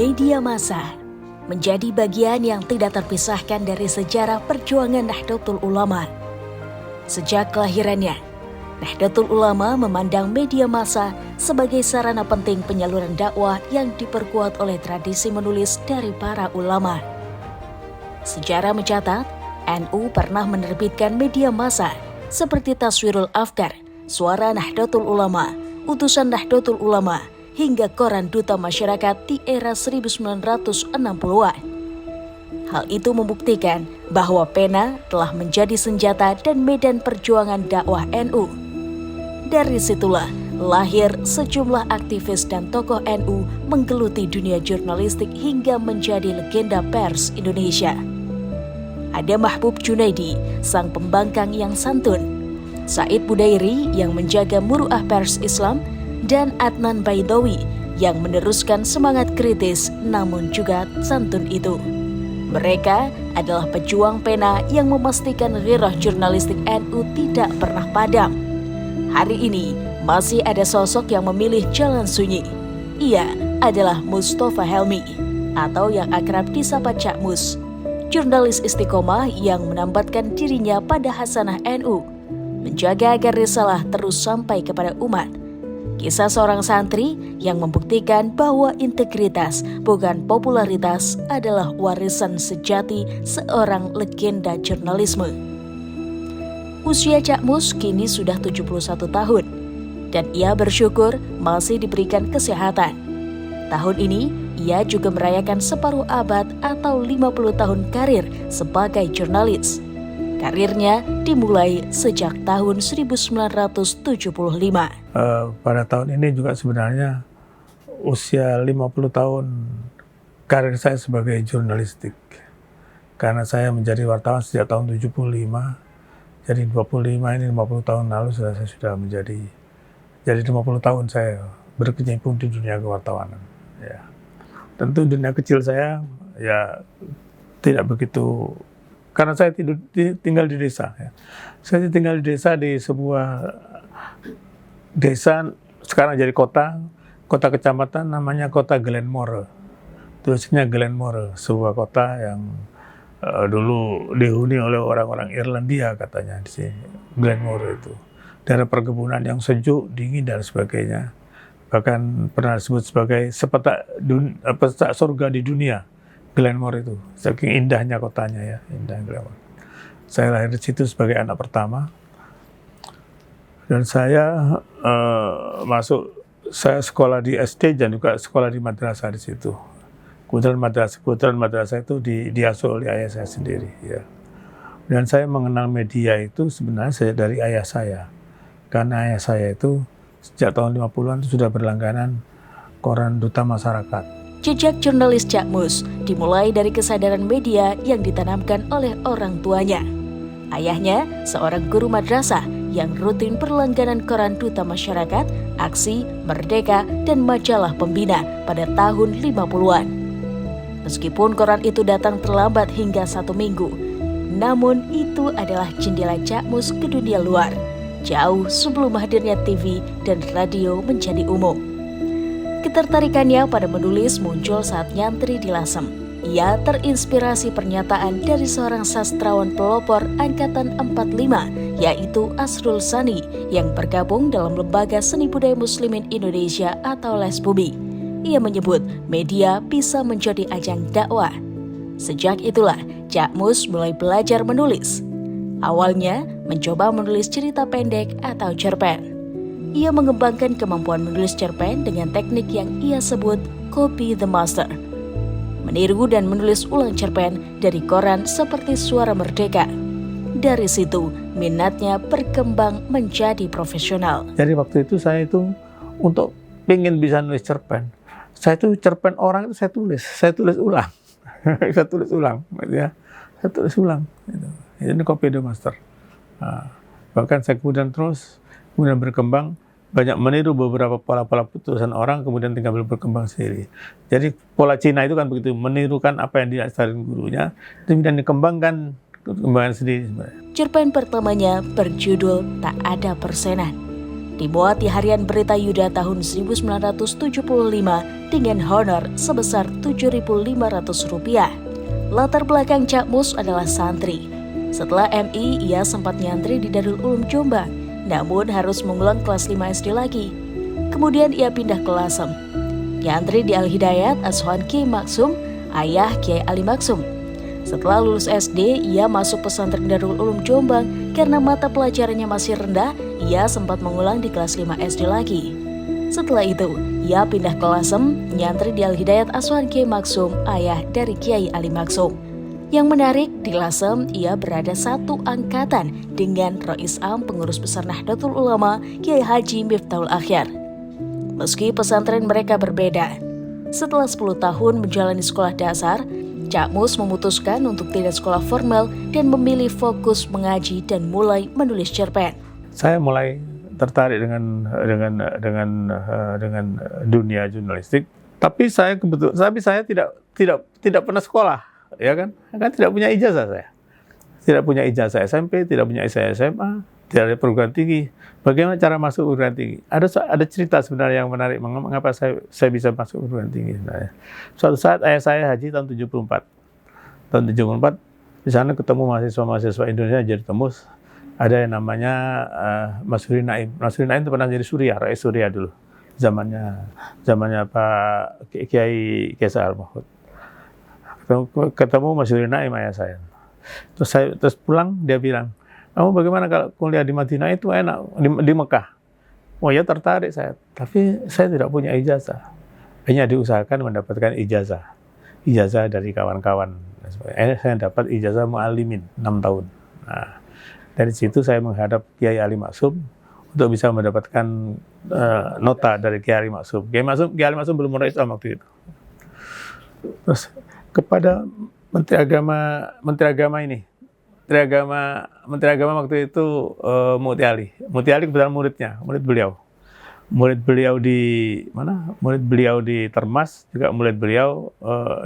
Media massa menjadi bagian yang tidak terpisahkan dari sejarah perjuangan Nahdlatul Ulama. Sejak kelahirannya, Nahdlatul Ulama memandang media massa sebagai sarana penting penyaluran dakwah yang diperkuat oleh tradisi menulis dari para ulama. Sejarah mencatat, NU pernah menerbitkan media massa seperti Taswirul Afkar, Suara Nahdlatul Ulama, Utusan Nahdlatul Ulama, hingga Koran Duta Masyarakat di era 1960-an. Hal itu membuktikan bahwa pena telah menjadi senjata dan medan perjuangan dakwah NU. Dari situlah lahir sejumlah aktivis dan tokoh NU menggeluti dunia jurnalistik hingga menjadi legenda pers Indonesia. Ada Mahbub Junaidi, sang pembangkang yang santun, Said Budairi yang menjaga muruah pers Islam, dan Adnan Baidawi yang meneruskan semangat kritis namun juga santun itu. Mereka adalah pejuang pena yang memastikan gairah jurnalistik NU tidak pernah padam. Hari ini masih ada sosok yang memilih jalan sunyi. Ia adalah Mustofa Helmi atau yang akrab disapa Cak Mus, jurnalis istiqomah yang menambatkan dirinya pada hasanah NU, menjaga agar risalah terus sampai kepada umat. Kisah seorang santri yang membuktikan bahwa integritas bukan popularitas adalah warisan sejati seorang legenda jurnalisme. Usia Cak Mus kini sudah 71 tahun dan ia bersyukur masih diberikan kesehatan. Tahun ini ia juga merayakan separuh abad atau 50 tahun karir sebagai jurnalis. Karirnya dimulai sejak tahun 1975. Pada tahun ini juga sebenarnya usia 50 tahun karir saya sebagai jurnalistik. Karena saya menjadi wartawan sejak tahun 75. Jadi 25 ini 50 tahun lalu saya sudah menjadi. Jadi 50 tahun saya berkecimpung di dunia kewartawanan. Ya. Tentu dunia kecil saya ya tidak begitu. Karena saya tinggal di desa. Ya. Saya tinggal di desa, di sebuah desa, sekarang jadi kota kecamatan namanya kota Glenmore. Tulisnya Glenmore, sebuah kota yang dulu dihuni oleh orang-orang Irlandia katanya di sini. Glenmore itu. Daerah perkebunan yang sejuk, dingin dan sebagainya. Bahkan pernah disebut sebagai sepetak surga di dunia. Glenmore itu, saking indahnya kotanya ya, indah Glenmore. Saya lahir di situ sebagai anak pertama, dan saya saya sekolah di SD dan juga sekolah di madrasah di situ. Kebetulan madrasah itu diasuh oleh ayah saya sendiri. Ya. Dan saya mengenal media itu sebenarnya dari ayah saya, karena ayah saya itu sejak tahun 50-an itu sudah berlangganan Koran Duta Masyarakat. Jejak jurnalis Cak Mus dimulai dari kesadaran media yang ditanamkan oleh orang tuanya. Ayahnya seorang guru madrasah yang rutin berlangganan Koran Duta Masyarakat, Aksi, Merdeka, dan Majalah Pembina pada tahun 50-an. Meskipun koran itu datang terlambat hingga 1 minggu, namun itu adalah jendela Cak Mus ke dunia luar, jauh sebelum hadirnya TV dan radio menjadi umum. Ketertarikannya pada menulis muncul saat nyantri di Lasem. Ia terinspirasi pernyataan dari seorang sastrawan pelopor Angkatan 45, yaitu Asrul Sani, yang bergabung dalam Lembaga Seni Budaya Muslimin Indonesia atau LESBUMI. Ia menyebut media bisa menjadi ajang dakwah. Sejak itulah Cak Mus mulai belajar menulis. Awalnya mencoba menulis cerita pendek atau cerpen. Ia mengembangkan kemampuan menulis cerpen dengan teknik yang ia sebut copy the master. Meniru dan menulis ulang cerpen dari koran seperti Suara Merdeka. Dari situ, minatnya berkembang menjadi profesional. Jadi waktu itu saya itu untuk ingin bisa nulis cerpen. Saya itu cerpen orang itu saya tulis ulang. Saya tulis ulang, ya. Saya tulis ulang. Ini copy the master. Nah, bahkan saya kemudian berkembang, banyak meniru beberapa pola-pola tulisan orang, kemudian tinggal berkembang sendiri. Jadi pola Cina itu kan begitu, menirukan apa yang diajarin gurunya, kemudian dikembangkan sendiri. Cerpen pertamanya berjudul Tak Ada Persenan. dimuat di harian Berita Yuda tahun 1975 dengan honor sebesar Rp7.500. Latar belakang Cak Mus adalah santri. Setelah MI, ia sempat nyantri di Darul Ulum Jombang, namun harus mengulang kelas 5 SD lagi. Kemudian ia pindah ke Lasem. Nyantri di Al-Hidayat Asuhan Kiai Maksum, ayah Kiai Ali Maksum. Setelah lulus SD, ia masuk pesantren Darul Ulum Jombang karena mata pelajarannya masih rendah, ia sempat mengulang di kelas 5 SD lagi. Setelah itu, ia pindah ke Lasem, nyantri di Al-Hidayat Asuhan Kiai Maksum, ayah dari Kiai Ali Maksum. Yang menarik, di Lasem ia berada satu angkatan dengan Rois Am pengurus besar Nahdlatul Ulama Kiai Haji Miftahul Akhyar. Meski pesantren mereka berbeda, setelah 10 tahun menjalani sekolah dasar, Cak Mus memutuskan untuk tidak sekolah formal dan memilih fokus mengaji dan mulai menulis cerpen. Saya mulai tertarik dengan dunia jurnalistik, tapi saya tidak pernah sekolah, ya kan? Kan tidak punya ijazah saya. Tidak punya ijazah SMP, tidak punya ijazah SMA, tidak ada perguruan tinggi. Bagaimana cara masuk perguruan tinggi? Ada cerita sebenarnya yang menarik mengapa saya bisa masuk perguruan tinggi sebenarnya. Suatu saat ayah saya haji tahun 74. Tahun 74 di sana ketemu mahasiswa Indonesia jadi tembus. Ada yang namanya Masyuri Naim. Masyuri Naim itu pernah jadi Suriah, Rais Suriah dulu. Zamannya Pak Kiai Sa'al Mahfud. Ketemu Masyuri Naim ayah saya. Terus pulang dia bilang, "Kamu bagaimana kalau kuliah di Madinah itu enak di Mekah?" Oh ya tertarik saya, tapi saya tidak punya ijazah. Hanya diusahakan mendapatkan ijazah dari kawan-kawan. Saya dapat ijazah mu'allimin 6 tahun. Nah, dari situ saya menghadap Kiai Ali Maksum untuk bisa mendapatkan nota dari Kiai Ali Maksum. Kiai Ali Maksum belum menulis waktu itu. Terus kepada Menteri Agama waktu itu Muti Ali. Muti Ali kebetulan murid beliau. Murid beliau di mana? Murid beliau di Termas, juga murid beliau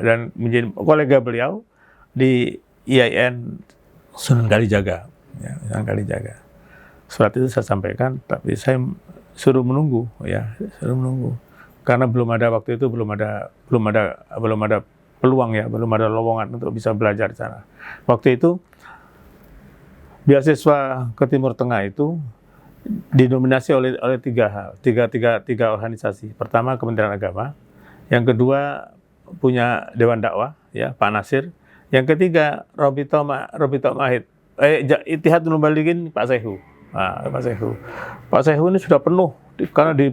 dan menjadi kolega beliau di IAIN Sunan Kalijaga. Ya, Sunan Kalijaga. Surat itu saya sampaikan, tapi saya suruh menunggu, karena waktu itu belum ada peluang ya, belum ada lowongan untuk bisa belajar di sana. Waktu itu beasiswa ke Timur Tengah itu didominasi oleh tiga organisasi. Pertama Kementerian Agama, yang kedua punya Dewan Dakwah, ya Pak Nasir, yang ketiga Robito Mahid, Ittihadul Mubalighin Pak Sehu. Nah, Pak Sehu ini sudah penuh karena di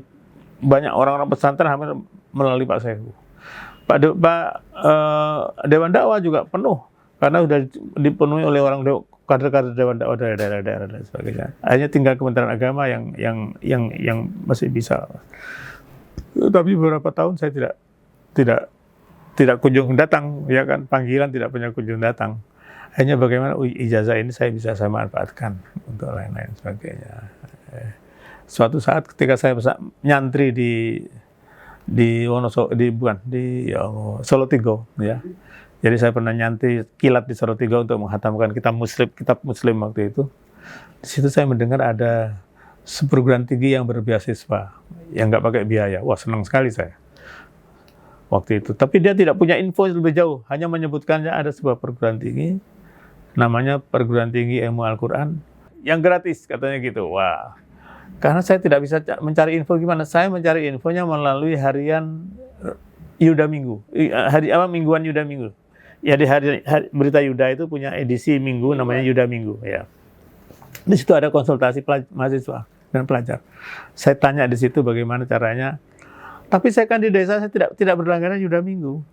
banyak orang-orang pesantren hampir melalui Pak Sehu. Dewan Dakwah juga penuh karena sudah dipenuhi oleh kader-kader Dewan Dakwah dari daerah-daerah dan sebagainya. Hanya tinggal Kementerian Agama yang masih bisa. Tapi beberapa tahun saya tidak kunjung datang, ya kan, panggilan tidak punya kunjung datang. Hanya bagaimana ijazah ini saya manfaatkan untuk lain-lain sebagainya. Suatu saat ketika saya nyantri di Solo Tigo, ya. Jadi saya pernah nyantri kilat di Solo Tigo untuk menghatamkan kitab Muslim waktu itu. Di situ saya mendengar ada perguruan tinggi yang berbeasiswa, yang nggak pakai biaya. Wah, senang sekali saya waktu itu. Tapi dia tidak punya info lebih jauh, hanya menyebutkannya ada sebuah perguruan tinggi, namanya Perguruan Tinggi Ilmu Al-Quran, yang gratis, katanya gitu. Wah, karena saya tidak bisa mencari info gimana, saya mencari infonya melalui harian Yuda Minggu, mingguan Yuda Minggu. Ya di hari Berita Yuda itu punya edisi minggu namanya Yuda Minggu, ya. Di situ ada konsultasi mahasiswa dan pelajar. Saya tanya di situ bagaimana caranya. Tapi saya kan di desa, saya tidak berlangganan Yuda Minggu.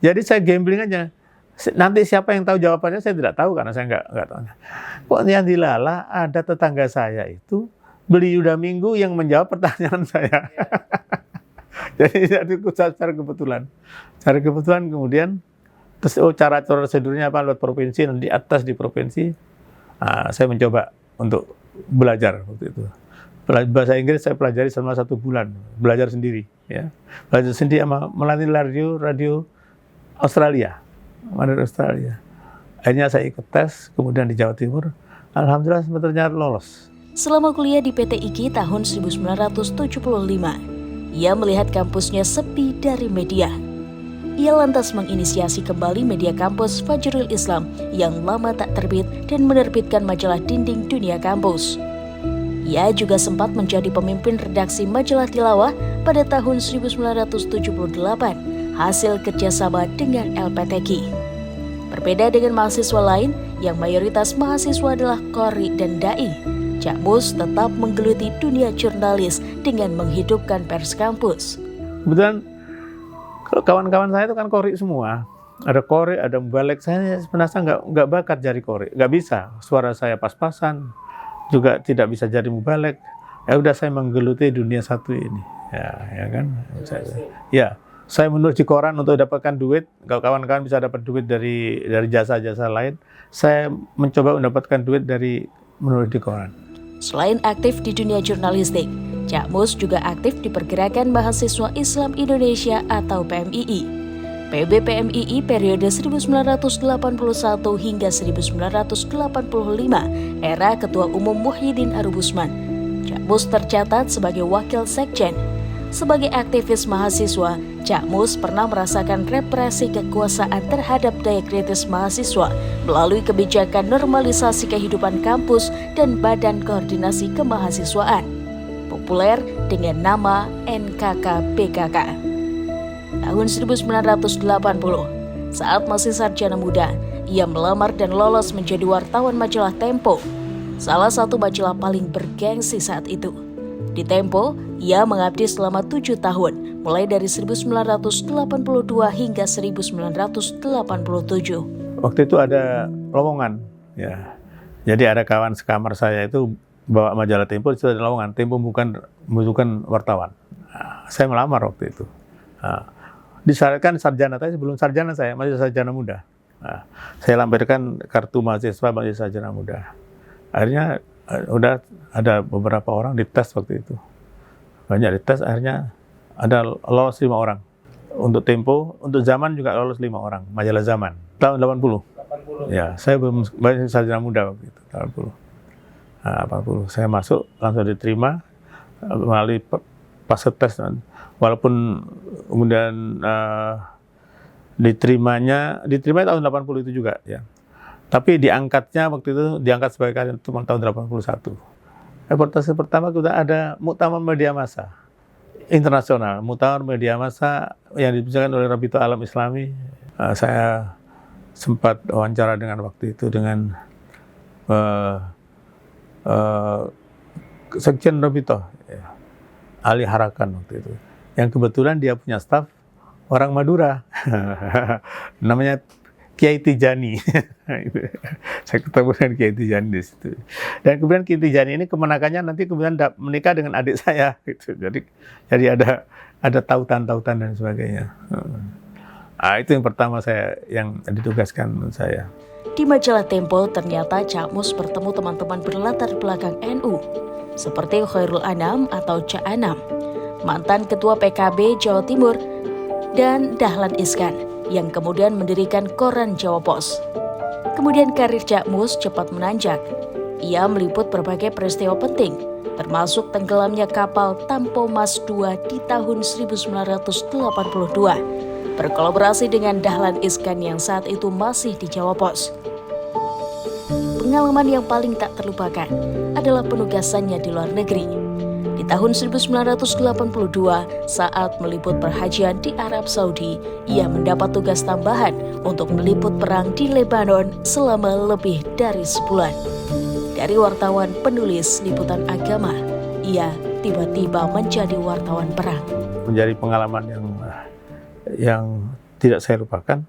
Jadi saya gambling aja. Nanti siapa yang tahu jawabannya saya tidak tahu karena saya nggak tahu. Kok yang dilala ada tetangga saya itu beli Yuda Minggu yang menjawab pertanyaan saya. Jadi secara kebetulan. Secara kebetulan kemudian terus cara prosedurnya apa lewat provinsi, dan di atas di provinsi saya mencoba untuk belajar waktu itu. Bahasa Inggris saya pelajari selama 1 bulan, belajar sendiri, ya. Belajar sendiri melalui radio Australia. Akhirnya saya ikut tes, kemudian di Jawa Timur, alhamdulillah ternyata lolos. Selama kuliah di PT IKI tahun 1975, ia melihat kampusnya sepi dari media. Ia lantas menginisiasi kembali media kampus Fajrul Islam yang lama tak terbit dan menerbitkan majalah dinding dunia kampus. Ia juga sempat menjadi pemimpin redaksi majalah Tilawah pada tahun 1978 hasil kerjasama dengan LPTQ. Berbeda dengan mahasiswa lain yang mayoritas mahasiswa adalah qori dan dai, Cak Mus tetap menggeluti dunia jurnalis dengan menghidupkan pers kampus. Kebetulan kawan-kawan saya itu kan qori semua. Ada qori, ada mubalek. Saya sebenarnya nggak bakat jadi qori, nggak bisa. Suara saya pas-pasan, juga tidak bisa jadi mubalek. Ya udah saya menggeluti dunia satu ini. Ya kan. Saya menulis di koran untuk dapatkan duit. Kalau kawan-kawan bisa dapat duit dari jasa-jasa lain, saya mencoba mendapatkan duit dari menulis di koran. Selain aktif di dunia jurnalistik, Cak Mus juga aktif di Pergerakan Mahasiswa Islam Indonesia atau PMII. PB PMII periode 1981 hingga 1985 era Ketua Umum Muhyiddin Arubusman. Cak Mus tercatat sebagai wakil sekjen. Sebagai aktivis mahasiswa, Cak Mus pernah merasakan represi kekuasaan terhadap daya kritis mahasiswa melalui kebijakan normalisasi kehidupan kampus dan Badan Koordinasi Kemahasiswaan, populer dengan nama NKK-PKK. Tahun 1980, saat masih sarjana muda, ia melamar dan lolos menjadi wartawan majalah Tempo, salah satu majalah paling bergengsi saat itu. Di Tempo, ia mengabdi selama 7 tahun, mulai dari 1982 hingga 1987. Waktu itu ada lowongan, ya. Jadi ada kawan sekamar saya itu bawa majalah Tempo, itu ada lowongan. Tempo membutuhkan wartawan. Nah, saya melamar waktu itu. Nah, disyaratkan sarjana, tapi sebelum sarjana saya masih sarjana muda. Nah, saya lampirkan kartu mahasiswa masih sarjana muda. Akhirnya udah ada beberapa orang dites waktu itu. Banyak dites, akhirnya ada lolos 5 orang. Untuk Tempo, untuk Zaman juga lolos 5 orang, majalah Zaman. Tahun 80. Ya, saya belum banyak sarjana muda waktu itu, tahun 80. Nah, 80. Saya masuk, langsung diterima melalui fase tes. Walaupun kemudian diterima tahun 80 itu juga, ya. Tapi diangkatnya waktu itu diangkat sebagai karyawan cuma tahun 81. Reportase pertama kita ada Muktamar Media Massa internasional, Muktamar Media Massa yang dibincangkan oleh Rabito Alam Islami. Saya sempat wawancara dengan waktu itu dengan Sekjen Rabito, ya, Ali Harakan waktu itu. Yang kebetulan dia punya staf orang Madura, namanya Kiai Tijani. Saya ketemu dengan Kiai Tijani di situ. Dan kemudian Kiai Tijani ini kemenakannya nanti kemudian menikah dengan adik saya. Gitu. Jadi ada tautan-tautan dan sebagainya. Nah, itu yang pertama yang ditugaskan saya. Di majalah Tempo ternyata Cak Mus bertemu teman-teman berlatar belakang NU, seperti Khairul Anam atau Cak Anam, mantan Ketua PKB Jawa Timur, dan Dahlan Iskan, yang kemudian mendirikan koran Jawa Pos. Kemudian karir Cak Mus cepat menanjak. Ia meliput berbagai peristiwa penting, termasuk tenggelamnya kapal Tampo Mas II di tahun 1982, berkolaborasi dengan Dahlan Iskan yang saat itu masih di Jawa Pos. Pengalaman yang paling tak terlupakan adalah penugasannya di luar negeri. Di tahun 1982, saat meliput perhajian di Arab Saudi, ia mendapat tugas tambahan untuk meliput perang di Lebanon selama lebih dari sebulan. Dari wartawan penulis liputan agama, ia tiba-tiba menjadi wartawan perang. Menjadi pengalaman yang tidak saya lupakan.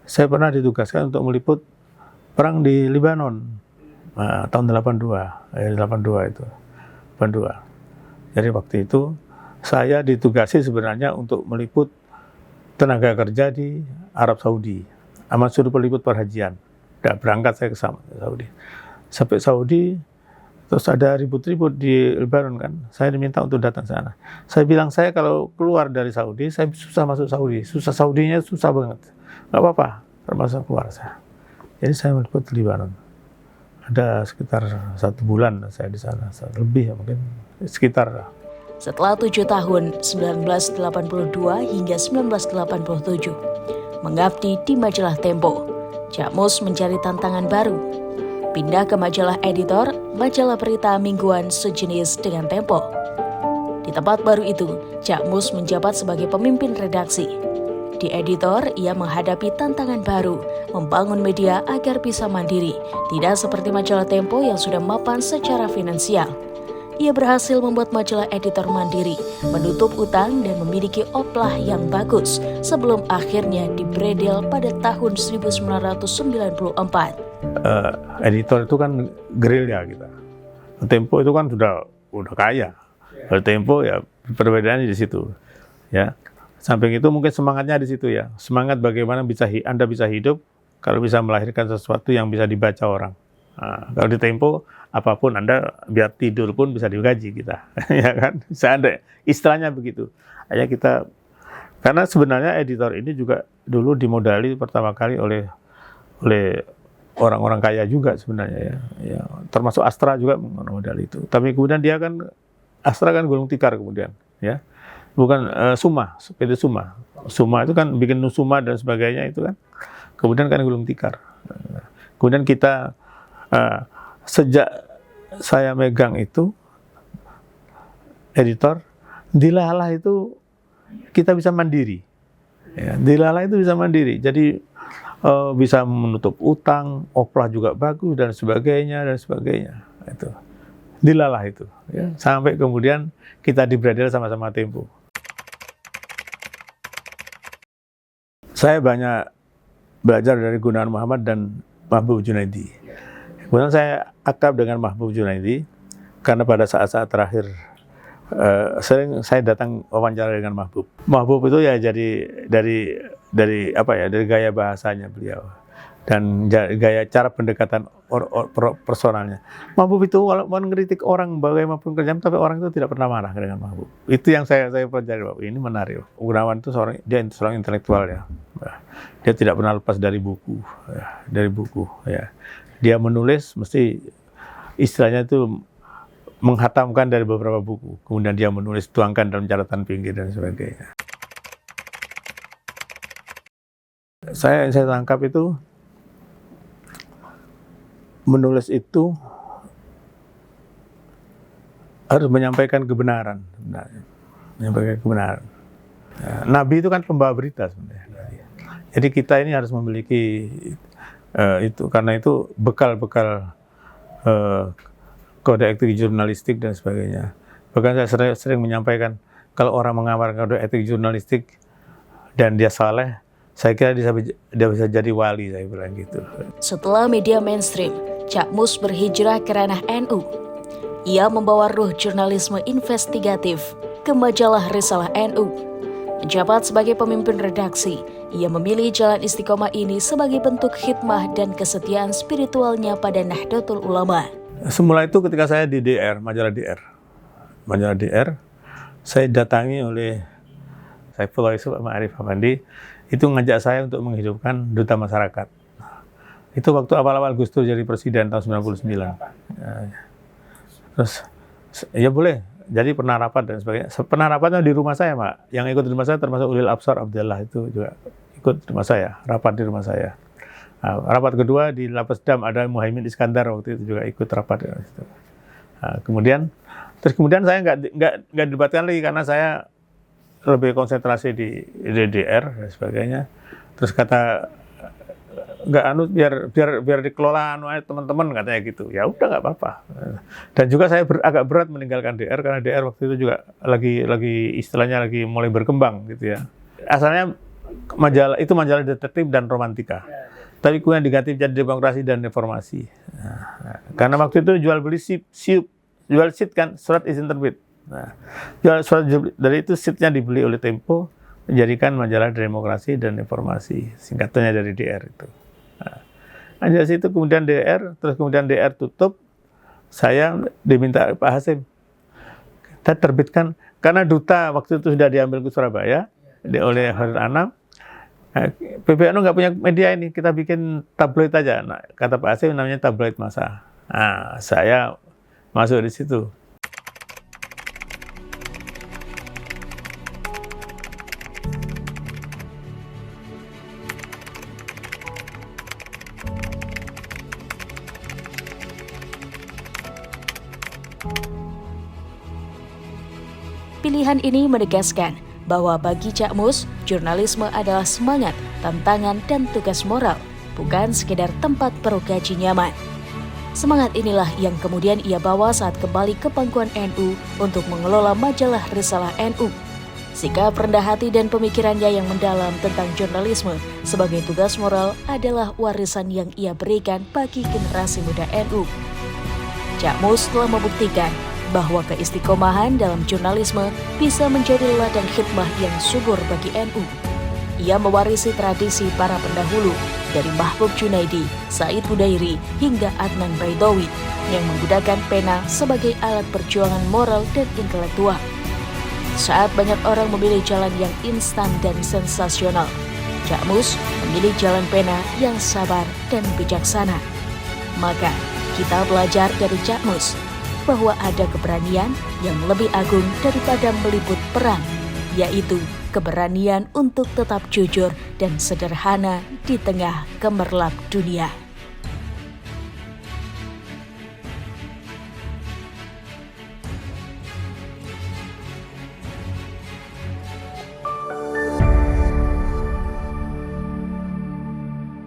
Saya pernah ditugaskan untuk meliput perang di Lebanon tahun 82 itu. 82. Jadi waktu itu saya ditugasi sebenarnya untuk meliput tenaga kerja di Arab Saudi. Amat suruh peliput perhajian. Udah berangkat saya ke Saudi. Sampai Saudi, terus ada ribut-ribut di Lebanon kan. Saya diminta untuk datang sana. Saya bilang saya kalau keluar dari Saudi, saya susah masuk Saudi. Susah Saudinya susah banget. Nggak apa-apa, termasuk keluar saya. Jadi saya meliput Lebanon. Ada sekitar 1 bulan saya di sana, lebih ya mungkin sekitar. Setelah 7 tahun, 1982 hingga 1987, mengabdi di majalah Tempo, Cak Mus mencari tantangan baru. Pindah ke majalah editor, majalah berita mingguan sejenis dengan Tempo. Di tempat baru itu, Cak Mus menjabat sebagai pemimpin redaksi. Di editor, ia menghadapi tantangan baru, membangun media agar bisa mandiri, tidak seperti majalah Tempo yang sudah mapan secara finansial. Ia berhasil membuat majalah editor mandiri, menutup utang dan memiliki oplah yang bagus sebelum akhirnya dibredel pada tahun 1994. Editor itu kan gerilya kita. Tempo itu kan udah kaya. Kalau Tempo ya perbedaannya di situ, ya. Samping itu mungkin semangatnya di situ ya. Semangat bagaimana Anda bisa hidup kalau bisa melahirkan sesuatu yang bisa dibaca orang. Nah, kalau di Tempo apapun Anda biar tidur pun bisa digaji kita, ya kan? Istilahnya begitu. Hanya kita karena sebenarnya editor ini juga dulu dimodali pertama kali oleh orang-orang kaya juga sebenarnya ya. Ya, termasuk Astra juga modal itu. Tapi kemudian dia kan Astra kan gulung tikar kemudian, ya. Bukan Suma, PT Suma. Suma itu kan bikin Nusuma dan sebagainya itu kan. Kemudian kan gulung tikar. Kemudian kita sejak saya megang itu editor, Dilalah itu kita bisa mandiri. Ya, Dilalah itu bisa mandiri. Jadi bisa menutup utang, oplah juga bagus dan sebagainya. Itu Dilalah itu. Ya. Sampai kemudian kita dibredel sama-sama Tempo. Saya banyak belajar dari Gunawan Muhammad dan Mahbub Junaidi. Kemudian saya akrab dengan Mahbub Junaidi karena pada saat-saat terakhir sering saya datang wawancara dengan Mahbub. Mahbub itu ya jadi dari gaya bahasanya beliau dan gaya cara pendekatan personalnya. Mahbub itu walaupun ngeritik orang bagaimanapun kerjaan, tapi orang itu tidak pernah marah dengan Mahbub. Itu yang saya pelajari, Pak. Ini menarik. Gunawan itu seorang intelektual ya. Dia tidak pernah lepas dari buku, ya. Dia menulis mesti istilahnya itu menghatamkan dari beberapa buku. Kemudian dia menulis, tuangkan dalam catatan pinggir dan sebagainya. Saya tangkap itu menulis itu harus menyampaikan kebenaran. Menyampaikan kebenaran. Nabi itu kan pembawa berita sebenarnya. Jadi kita ini harus memiliki itu, karena itu bekal-bekal kode etik jurnalistik dan sebagainya. Bahkan saya sering menyampaikan, kalau orang mengamalkan kode etik jurnalistik dan dia saleh, saya kira dia bisa jadi wali, saya bilang gitu. Setelah media mainstream, Cak Mus berhijrah ke ranah NU. Ia membawa ruh jurnalisme investigatif ke majalah Risalah NU. Menjabat sebagai pemimpin redaksi, ia memilih jalan istiqomah ini sebagai bentuk khidmah dan kesetiaan spiritualnya pada Nahdlatul Ulama. Semula itu ketika saya di DR, majalah DR, saya datangi oleh Saifullah Yusuf Ma'arif Afandi, itu ngajak saya untuk menghidupkan duta masyarakat. Itu waktu awal-awal Gus Dur jadi presiden tahun 99. Terus, ya boleh, jadi pernah rapat dan sebagainya. Pernah rapatnya di rumah saya, Pak. Yang ikut di rumah saya termasuk Ulil Absar Abdullah itu juga ikut di rumah saya, rapat di rumah saya. Nah, rapat kedua di Lapas Dam ada Muhaimin Iskandar waktu itu juga ikut rapat. Nah, kemudian saya nggak debatkan lagi karena saya lebih konsentrasi di DDR dan sebagainya. Terus kata biar dikelola teman-teman katanya gitu. Ya udah nggak apa-apa. Dan juga saya agak berat meninggalkan DR karena DR waktu itu juga lagi istilahnya lagi mulai berkembang gitu ya. Asalnya majalah detektif dan romantika. Tapi kemudian diganti jadi demokrasi dan reformasi. Nah, karena waktu itu jual beli jual seat kan, surat izin terbit. Nah, dari itu seatnya dibeli oleh Tempo, menjadikan majalah demokrasi dan reformasi, singkatannya dari DR itu. Nah, dari situ kemudian DR, terus kemudian DR tutup, saya diminta Pak Hasim, kita terbitkan, karena duta waktu itu sudah diambil ke Surabaya, oleh Khairul Anam. PBNU nggak punya media ini, kita bikin tabloid aja. Nah, kata Pak Hasim namanya tabloid masa. Nah, saya masuk di situ. Pilihan ini menegaskan bahwa bagi Cak Mus, jurnalisme adalah semangat, tantangan, dan tugas moral, bukan sekedar tempat perogaji nyaman. Semangat inilah yang kemudian ia bawa saat kembali ke pangkuan NU untuk mengelola majalah Risalah NU. Sikap rendah hati dan pemikirannya yang mendalam tentang jurnalisme sebagai tugas moral adalah warisan yang ia berikan bagi generasi muda NU. Cak Mus telah membuktikan bahwa keistiqomahan dalam jurnalisme bisa menjadi ladang khidmah yang subur bagi NU. Ia mewarisi tradisi para pendahulu dari Mahbub Junaidi, Said Hudairi, hingga Adnan Baidowi yang menggunakan pena sebagai alat perjuangan moral dan intelektual. Saat banyak orang memilih jalan yang instan dan sensasional, Cak Mus memilih jalan pena yang sabar dan bijaksana. Maka kita belajar dari Cak Mus bahwa ada keberanian yang lebih agung daripada meliput perang, yaitu keberanian untuk tetap jujur dan sederhana di tengah gemerlap dunia.